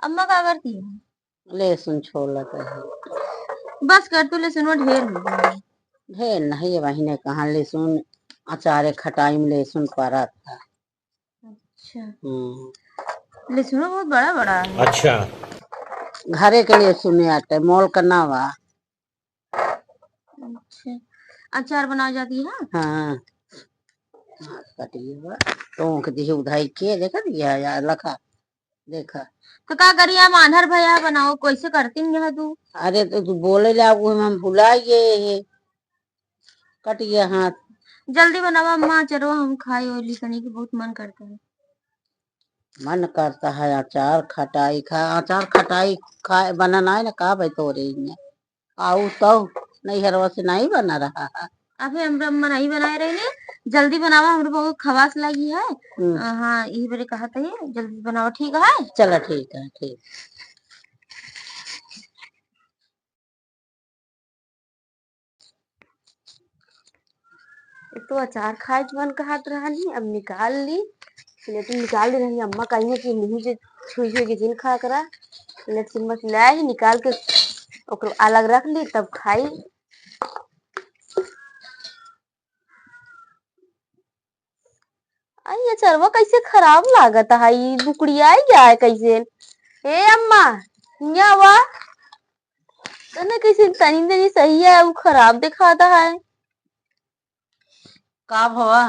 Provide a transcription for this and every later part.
अम्मा क्या करती है? लहसुन छोलत है। बस कर तू, लहसुन में ढेर हो गया। ढेर नहीं महीने कहाँ लहसुन अचारे खटाई में लहसुन पड़ा था। अच्छा। लहसुन बहुत बड़ा बड़ा है। अच्छा। घरे के लिए सुने आते मॉल का ना हुआ। अच्छा, अचार बनाई जाती है। हाँ कटिए टोंक दी उधाई के देखा दिया यार लखा देखा। तो क्या करिए हम आंधर भैया बनाओ कैसे करती है तू? अरे तो तू बोले जाओ हम भुला गए कट गया हाथ। जल्दी बनावा अम्मा, चलो हम खाए और लिखने की बहुत मन करता है। मन करता है अचार खटाई खा अचार खटाई खाए बनाना है ना का भाई तो रही है आऊ तो नहीं हरवा से नहीं बना रहा है। अभी हम अम्मा नहीं बनाए रही है, जल्दी बनावा हमरे बहुत खवास लगी है। हाँ यही बारे कहा था ये जल्दी बनाओ ठीक है। चलो ठीक है ठीक। तो अचार खाए मन कहत रही अब निकाल ली प्लेट में निकाल दे रही अम्मा कही कि मुंह से छुई छुई के जिन खा करा प्लेट से मत लाए ही निकाल के ओकरो अलग रख ली तब खाई। आई अचारवा कैसे खराब लागत है ई बुकड़िया जाए कैसे। ए अम्मा यहाँ वा तने कैसे तनी तनी सही है वो खराब दिखाता है। का भवा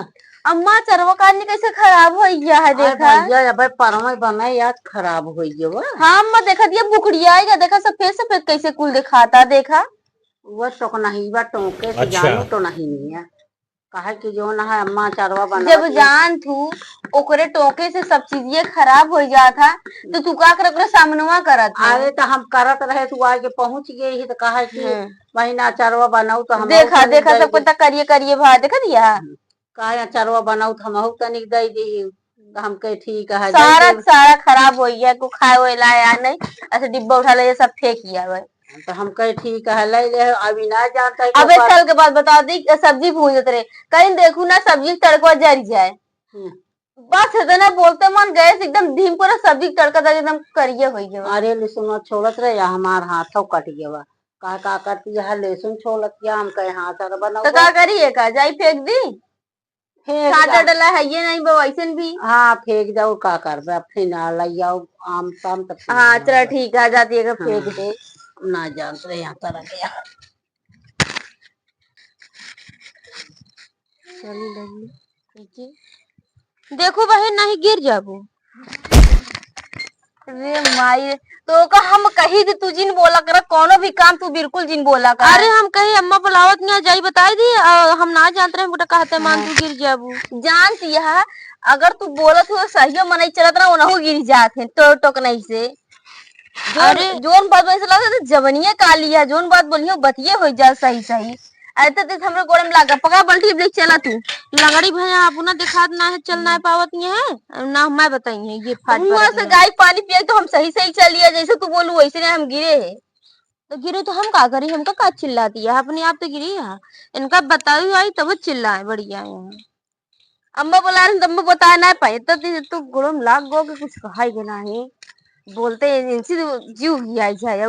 अम्मा चरवा काटने कैसे खराब हो गया है देखा। भैया अब परमे बना याद खराब हो गया। हाँ अम्मा देखा दिया बुकड़िया आएगा देखा सफेद सफेद कैसे कुल दिखाता देखा। वो तो नहीं बा टोके से जानू तो नहीं है कहे कि जो ना है अम्मा चरवा बना जब जान तू ओकरे टोके से सब चीजें खराब हो जाता तो तू का कर सामनवा करत है। अरे तो हम करत रहे तू आके पहुंच गए ही तो कहा कि महीना चरवा बनाऊ तो हम देखा देखा सब कुछ करिए करिए भाई देखा दिया कहा चरवा बनाऊ तो हम तनिक दे दी तो हम कहे ठीक है सारा सारा खराब हो गया को खाए हुए लाया नहीं ऐसे डिब्बा उठा ले सब फेंक किया तो हम कहे ठीक है ले ले अभी ना जानता है अब एक साल के बाद बता दी सब्जी भूनते रहे कहीं देखू ना सब्जी तड़का जर जाए बस इतना बोलते मन गए एकदम धीम पूरा सब्जी तड़का दे एकदम करिए हो गया। अरे लहसुन छोड़त रहे हमार हाथों कट गया का करती है लहसुन छोड़त क्या हम कहे हाथ बनाओ तो क्या करिए का जाई फेंक दी काटा डला है ये नहीं वैसे भी। हाँ फेंक जाओ का कर फिर लाओ आम शाम तक। हाँ चलो ठीक है जाती है फेंक दे ना जानते यहाँ तरह गया चली लगी देखो बहन नहीं गिर जाबो। अरे माई तो का हम कही थी तू जिन बोला कर कोनो भी काम तू बिल्कुल जिन बोला कर। अरे हम कही अम्मा बुलावत नहीं जाई बताई दी हम ना जानते रहे बेटा कहते मान तू गिर जाबू जानती है अगर तू बोलत हो सही मन चलत ना ओनहु गिर जात है तो टोक नहीं से। अरे जोन बात वैसे लगा जवनिया काली है जोन बात बोलियो बतिये हो जा सही सही ऐसे तो हमरे गोड़म लागा पका बल्टी ब्रेक चला तू लगड़ी भैया अपना दिखात ना है चल ना पावत नहीं है ना मैं बताई है ये फाट से गाय पानी पिए तो हम सही सही चलिए जैसे तू बोलू वैसे हम गिरे है तो गिरे तो हम का करी हमका का चिल्लाती है अपने आप तो गिरी है इनका बताई आई तब चिल्लाए बढ़िया यहाँ अम्मा बोला अम्मा बता ना पाए तो गोड़म लाग गो के कुछ कहा ही नहीं बोलते इनसे जीव ही आई जाए